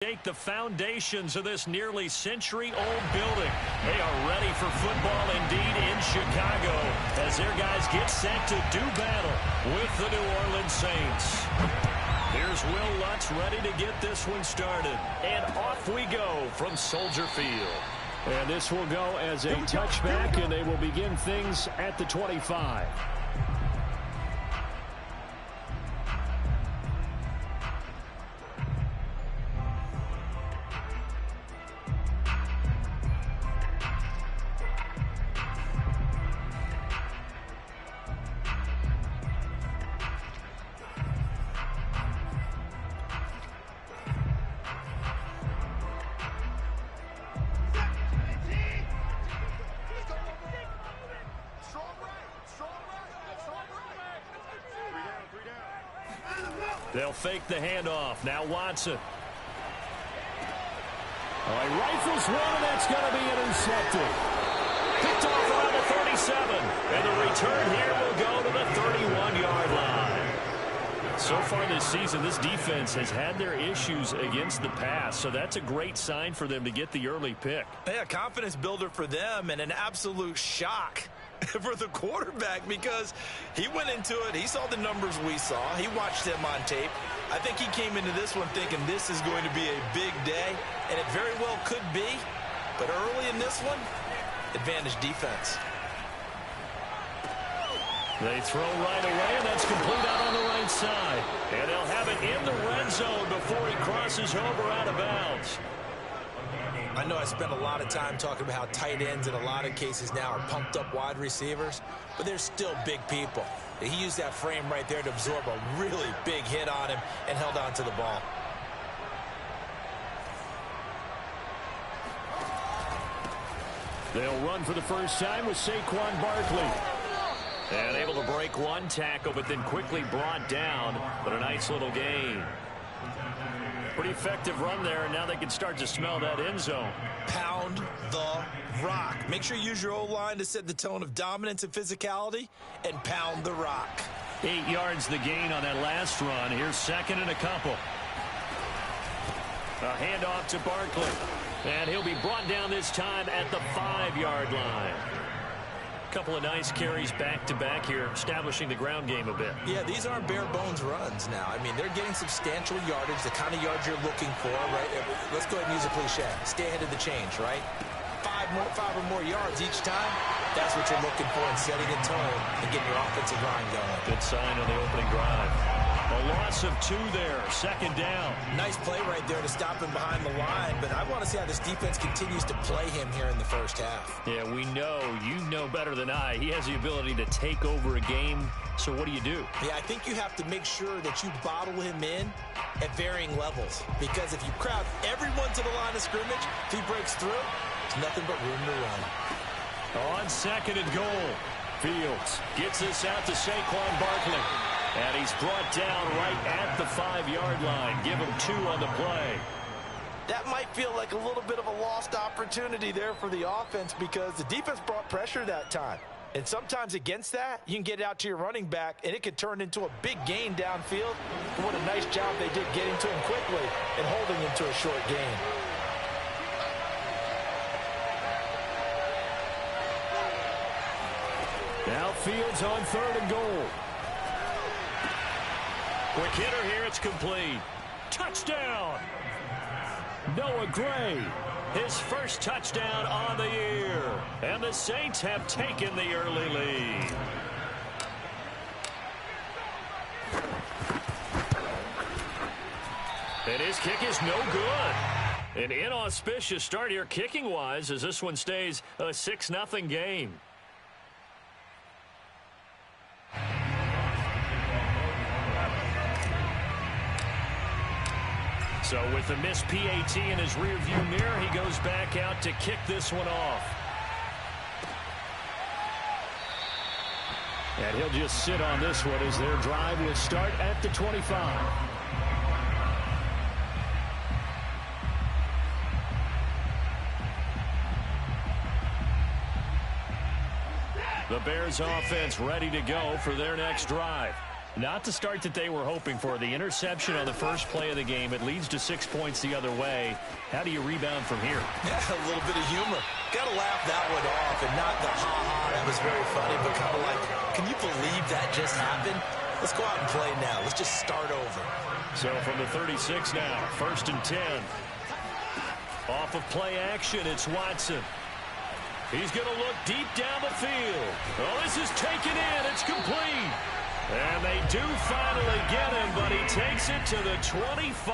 Shake the foundations of this nearly century-old building. They are ready for football indeed in Chicago as their guys get set to do battle with the New Orleans Saints. Here's Will Lutz ready to get this one started. And off we go from Soldier Field. And this will go as a touchback, and they will begin things at the 25. They'll fake the handoff. Now Watson. Oh, he rifles one, and that's going to be intercepted. Picked off around the 37. And the return here will go to the 31-yard line. So far this season, this defense has had their issues against the pass, so that's a great sign for them to get the early pick. Yeah, confidence builder for them and an absolute shock for the quarterback because he went into it. He saw the numbers we saw. He watched them on tape. I think he came into this one thinking this is going to be a big day, and it very well could be. But early in this one, advantage defense. They throw right away, and that's complete out on the right side. And they'll have it in the red zone before he crosses over out of bounds. I know I spent a lot of time talking about how tight ends in a lot of cases now are pumped up wide receivers, but they're still big people. He used that frame right there to absorb a really big hit on him and held on to the ball. They'll run for the first time with Saquon Barkley. And able to break one tackle, but then quickly brought down. But a nice little gain. Pretty effective run there, and now they can start to smell that end zone. Pound the rock. Make sure you use your O-line to set the tone of dominance and physicality, and pound the rock. 8 yards the gain on that last run. Here's second and a couple. A handoff to Barkley. And he'll be brought down this time at the 5-yard line. Couple of nice carries back-to-back here, establishing the ground game a bit. Yeah, these aren't bare-bones runs now. I mean, they're getting substantial yardage, the kind of yards you're looking for, right? Let's go ahead and use a cliche. Stay ahead of the change, right? Five or more yards each time. That's what you're looking for in setting a tone and getting your offensive line going. Good sign on the opening drive. A loss of 2 there, second down. Nice play right there to stop him behind the line, but I want to see how this defense continues to play him here in the first half. Yeah, we know, you know better than I. He has the ability to take over a game, so what do you do? Yeah, I think you have to make sure that you bottle him in at varying levels, because if you crowd everyone to the line of scrimmage, if he breaks through, it's nothing but room to run. On second and goal, Fields gets this out to Saquon Barkley. And he's brought down right at the 5-yard line. Give him 2 on the play. That might feel like a little bit of a lost opportunity there for the offense because the defense brought pressure that time. And sometimes against that, you can get it out to your running back, and it could turn into a big gain downfield. And what a nice job they did getting to him quickly and holding him to a short gain. Now Fields on third and goal. Quick hitter here, it's complete. Touchdown! Noah Gray. His first touchdown on the year. And the Saints have taken the early lead. And his kick is no good. An inauspicious start here kicking-wise as this one stays a 6-0 game. So with the missed PAT in his rearview mirror, he goes back out to kick this one off. And he'll just sit on this one as their drive will start at the 25. The Bears offense ready to go for their next drive. Not the start that they were hoping for. The interception on the first play of the game. It leads to 6 points the other way. How do you rebound from here? Yeah, a little bit of humor. Got to laugh that one off and not the ha-ha. That was very funny, but kind of like, can you believe that just happened? Let's go out and play now. Let's just start over. So from the 36 now, 1st and 10. Off of play action, it's Watson. He's going to look deep down the field. Oh, this is taken in. It's complete. And they do finally get him, but he takes it to the 25.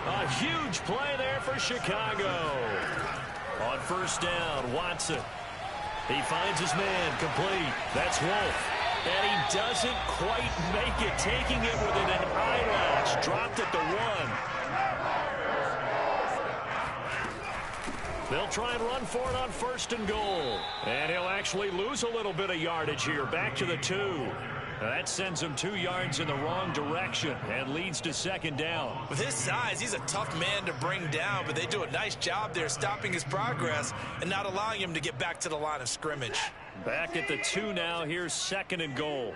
A huge play there for Chicago. On 1st down, Watson. He finds his man, complete. That's Wolf. And he doesn't quite make it, taking it within an eyelash. Dropped at the 1. They'll try and run for it on 1st and goal. And he'll actually lose a little bit of yardage here. Back to the 2. That sends him 2 yards in the wrong direction and leads to 2nd down. With his size, he's a tough man to bring down, but they do a nice job there stopping his progress and not allowing him to get back to the line of scrimmage. Back at the 2 now. Here's 2nd and goal.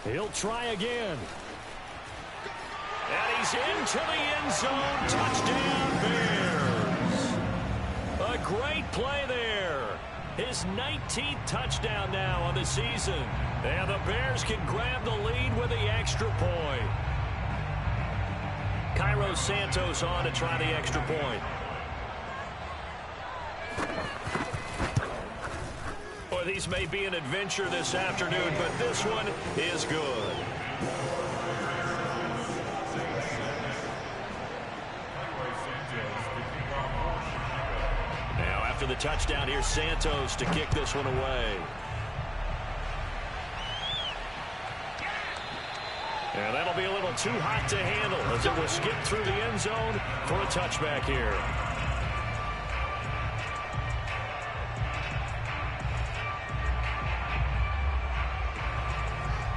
He'll try again. And he's into the end zone. Touchdown, Bears. A great play there. His 19th touchdown now on the season. And the Bears can grab the lead with the extra point. Cairo Santos on to try the extra point. Well, these may be an adventure this afternoon, but this one is good. Now, after the touchdown, here's Santos to kick this one away. And that'll be a little too hot to handle as it will skip through the end zone for a touchback here.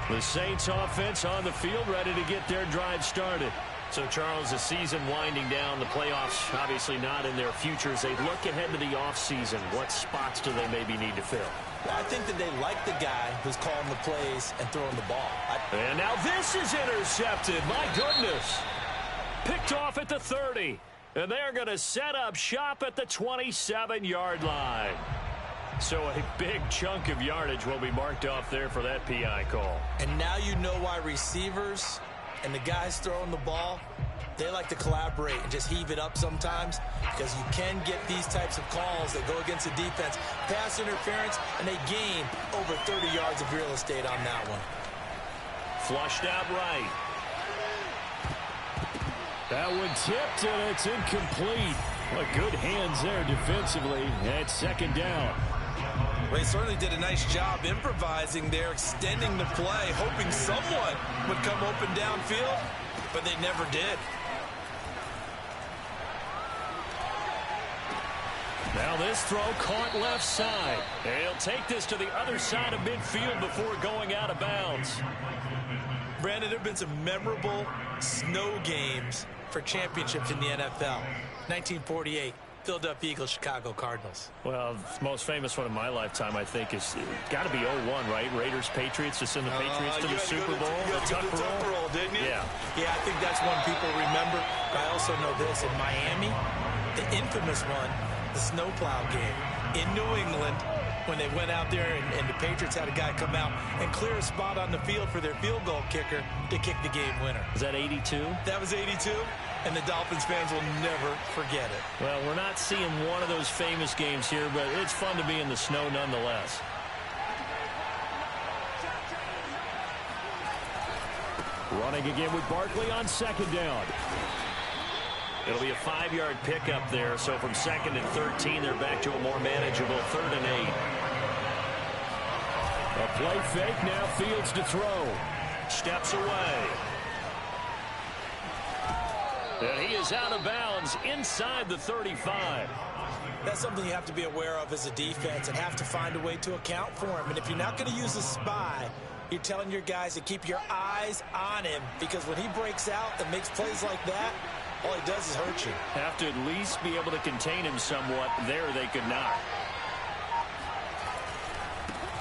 The Saints offense on the field, ready to get their drive started. So, Charles, the season winding down, the playoffs obviously not in their futures. They look ahead to the offseason. What spots do they maybe need to fill? Well, I think that they like the guy who's calling the plays and throwing the ball. And now this is intercepted. My goodness. Picked off at the 30. And they're going to set up shop at the 27-yard line. So a big chunk of yardage will be marked off there for that PI call. And now you know why receivers and the guys throwing the ball, they like to collaborate and just heave it up sometimes, because you can get these types of calls that go against the defense. Pass interference, and they gain over 30 yards of real estate on that one. Flushed out right. That one tipped, and it's incomplete. Well, good hands there defensively. At 2nd down. Well, he certainly did a nice job improvising there, extending the play, hoping someone would come open downfield, but they never did. Now this throw caught left side. And he'll take this to the other side of midfield before going out of bounds. Brandon, there have been some memorable snow games for championships in the NFL. 1948. Philadelphia Eagles, Chicago Cardinals. Well, the most famous one in my lifetime, I think, is got to be 01, right? Raiders, Patriots, to send the Patriots to the Super Bowl. You had to go to the Tuck roll, didn't you? Yeah. Yeah, I think that's one people remember. I also know this. In Miami, the infamous one, the snowplow game. In New England, when they went out there and the Patriots had a guy come out and clear a spot on the field for their field goal kicker to kick the game winner. Was that 82? That was 82. And the Dolphins fans will never forget it. Well, we're not seeing one of those famous games here, but it's fun to be in the snow nonetheless. Running again with Barkley on 2nd down. It'll be a 5-yard pickup there, so from 2nd and 13, they're back to a more manageable 3rd and 8. A play fake, now Fields to throw. Steps away. And he is out of bounds inside the 35. That's something you have to be aware of as a defense and have to find a way to account for him. And if you're not going to use a spy, you're telling your guys to keep your eyes on him, because when he breaks out and makes plays like that, all he does is hurt you. Have to at least be able to contain him somewhat. There they could not.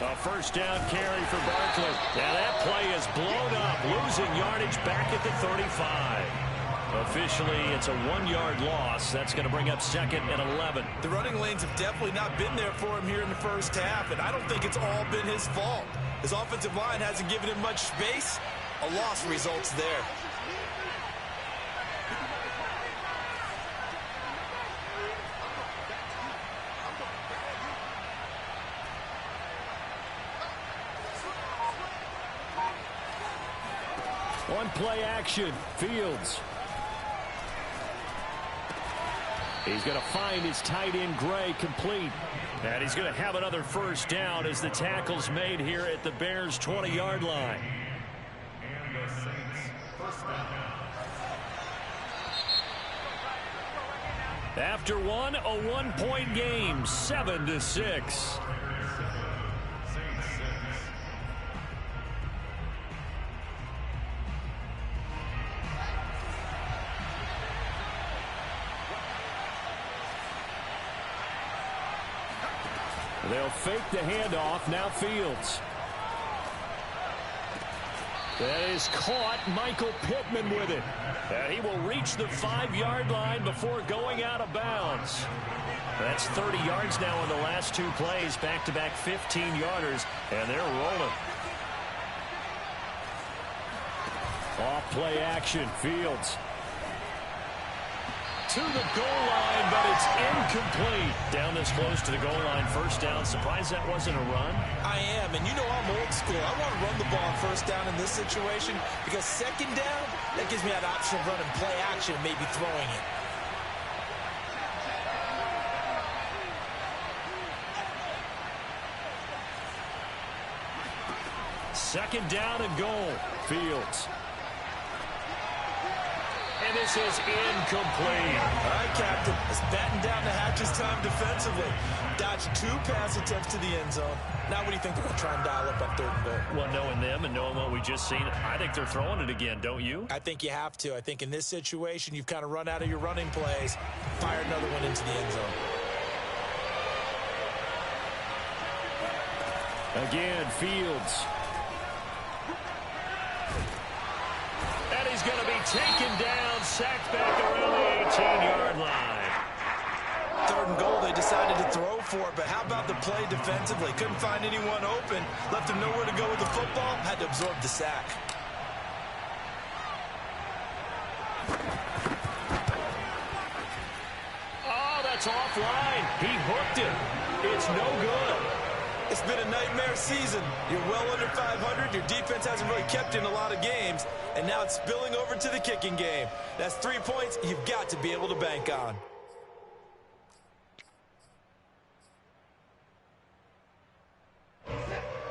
A first down carry for Barkley. Now that play is blown up, losing yardage back at the 35. Officially, it's a 1-yard loss. That's going to bring up 2nd and 11. The running lanes have definitely not been there for him here in the first half, and I don't think it's all been his fault. His offensive line hasn't given him much space. A loss results there. One play action. Fields. He's going to find his tight end, Gray, complete. And he's going to have another first down as the tackle's made here at the Bears' 20-yard line. After one, a 1-point game, 7-6. They'll fake the handoff. Now Fields. That is caught. Michael Pittman with it. And he will reach the 5-yard line before going out of bounds. That's 30 yards now in the last 2 plays. Back-to-back 15-yarders. And they're rolling. Off play action. Fields. To the goal line, but it's incomplete. Down this close to the goal line, first down. Surprised that wasn't a run? I am, and you know I'm old school. I want to run the ball on first down in this situation because second down, that gives me that option of running play action, maybe throwing it. Second down and goal. Fields. And this is incomplete. All right, Captain. Let's batten down the hatches time defensively. Dodged 2 pass attempts to the end zone. Now what do you think they're going to try and dial up on 3rd and goal? Well, knowing them and knowing what we just seen, I think they're throwing it again, don't you? I think you have to. I think in this situation, you've kind of run out of your running plays. Fire another one into the end zone. Again, Fields. And he's going to be taken down, sacked back around the 18-yard line. 3rd and goal, they decided to throw for it, but how about the play defensively? Couldn't find anyone open, left him nowhere to go with the football, had to absorb the sack. Oh, that's offline. He hooked it. It's no good. It's been a nightmare season. You're well under 500. Your defense hasn't really kept in a lot of games. And now it's spilling over to the kicking game. That's 3 points you've got to be able to bank on.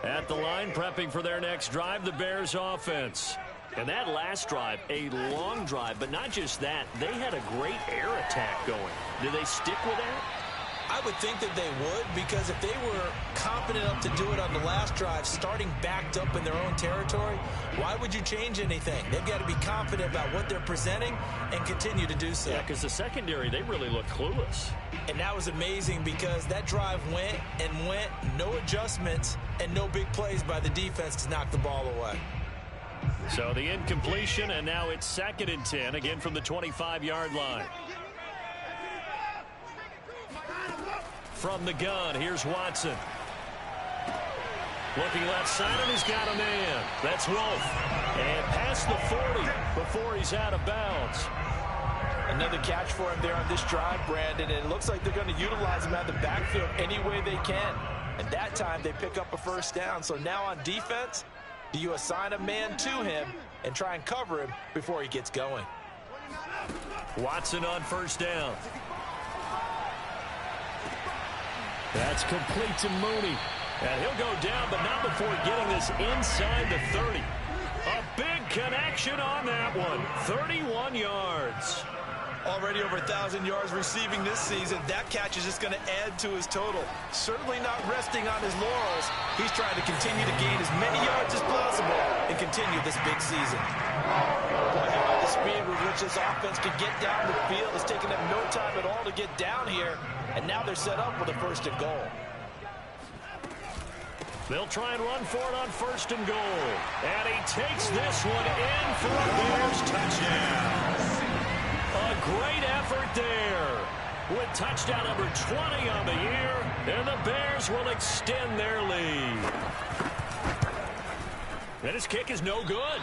At the line, prepping for their next drive, the Bears offense. And that last drive, a long drive, but not just that. They had a great air attack going. Do they stick with that? I would think that they would, because if they were confident enough to do it on the last drive, starting backed up in their own territory, why would you change anything? They've got to be confident about what they're presenting and continue to do so. Yeah, because the secondary, they really look clueless. And that was amazing because that drive went and went, no adjustments, and no big plays by the defense to knock the ball away. So the incompletion, and now it's 2nd and 10, again from the 25-yard line. From the gun, here's Watson. Looking left side, and he's got a man. That's Wolf. And past the 40 before he's out of bounds. Another catch for him there on this drive, Brandon, and it looks like they're going to utilize him out of the backfield any way they can. And that time, they pick up a first down. So now on defense, do you assign a man to him and try and cover him before he gets going? Watson on first down. That's complete to Mooney. And he'll go down, but not before getting this inside the 30. A big connection on that one. 31 yards. Already over 1,000 yards receiving this season. That catch is just going to add to his total. Certainly not resting on his laurels. He's trying to continue to gain as many yards as possible and continue continue this big season. The speed with which this offense could get down the field. It's taken them no time at all to get down here, and now they're set up with a 1st and goal. They'll try and run for it on 1st and goal. And he takes this one in for a Bears touchdown. A great effort there with touchdown number 20 on the year, and the Bears will extend their lead. And his kick is no good.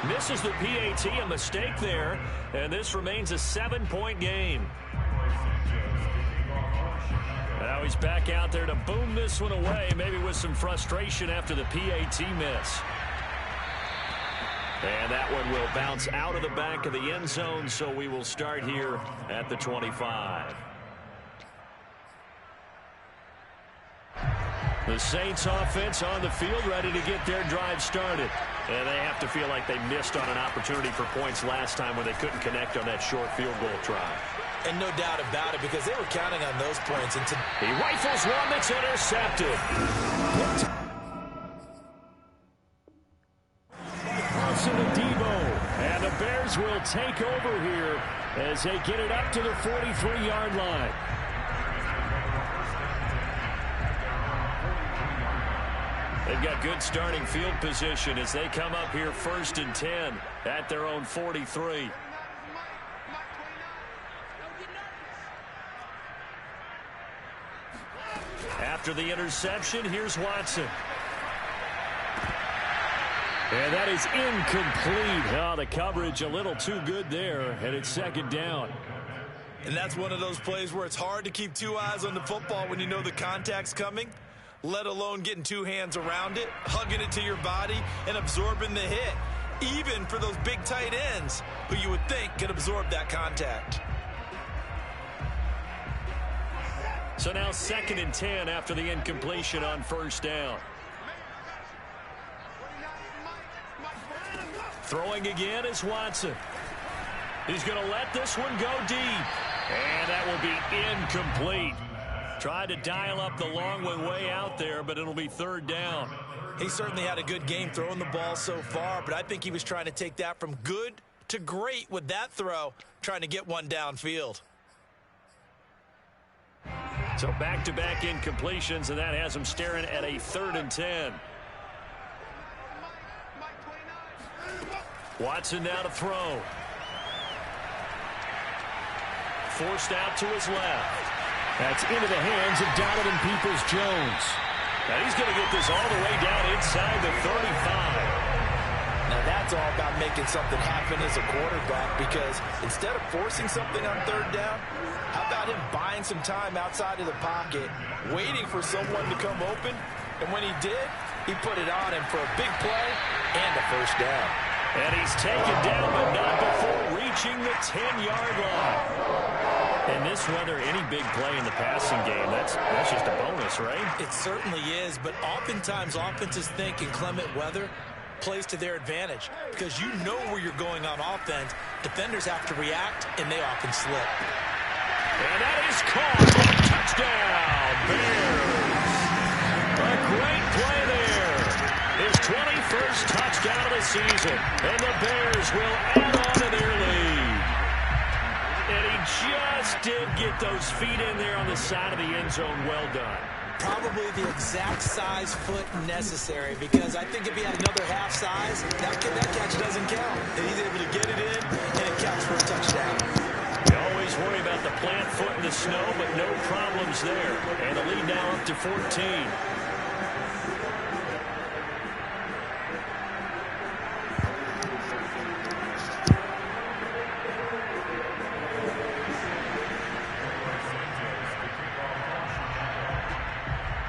Misses the PAT, a mistake there, and this remains a 7-point game. Now he's back out there to boom this one away, maybe with some frustration after the PAT miss. And that one will bounce out of the back of the end zone, so we will start here at the 25. The Saints offense on the field, ready to get their drive started. And they have to feel like they missed on an opportunity for points last time when they couldn't connect on that short field goal try. And no doubt about it, because they were counting on those points. And he rifles one that's intercepted. Crossing to Debo. And the Bears will take over here as they get it up to the 43-yard line. They've got good starting field position as they come up here 1st and 10 at their own 43. After the interception, here's Watson. And that is incomplete. Oh, the coverage a little too good there, and it's 2nd down. And that's one of those plays where it's hard to keep 2 eyes on the football when you know the contact's coming, let alone getting 2 hands around it, hugging it to your body, and absorbing the hit, even for those big tight ends who you would think could absorb that contact. So now 2nd and 10 after the incompletion on 1st down. Throwing again is Watson. He's going to let this one go deep. And that will be incomplete. Tried to dial up the long one way out there, but it'll be 3rd down. He certainly had a good game throwing the ball so far, but I think he was trying to take that from good to great with that throw, trying to get one downfield. So back-to-back incompletions, and that has him staring at a 3rd and 10. Watson now to throw. Forced out to his left. That's into the hands of Donovan Peoples-Jones. Now he's going to get this all the way down inside the 35. Now that's all about making something happen as a quarterback, because instead of forcing something on 3rd down, how about him buying some time outside of the pocket, waiting for someone to come open, and when he did, he put it on him for a big play and a 1st down. And he's taken down, but not before reaching the 10-yard line. In this weather, any big play in the passing game, that's just a bonus, right? It certainly is, but oftentimes offenses think in clement weather plays to their advantage, because you know where you're going on offense. Defenders have to react, and they often slip. And that is caught. Touchdown, Bears. A great play there. His 21st touchdown of the season, and the Bears will add on to their lead. And he just did get those feet in there on the side of the end zone. Well done. Probably the exact size foot necessary, because I think if he had another half size, that catch doesn't count. And he's able to get it in, and it counts for a touchdown. You always worry about the plant foot in the snow, but no problems there. And the lead now up to 14.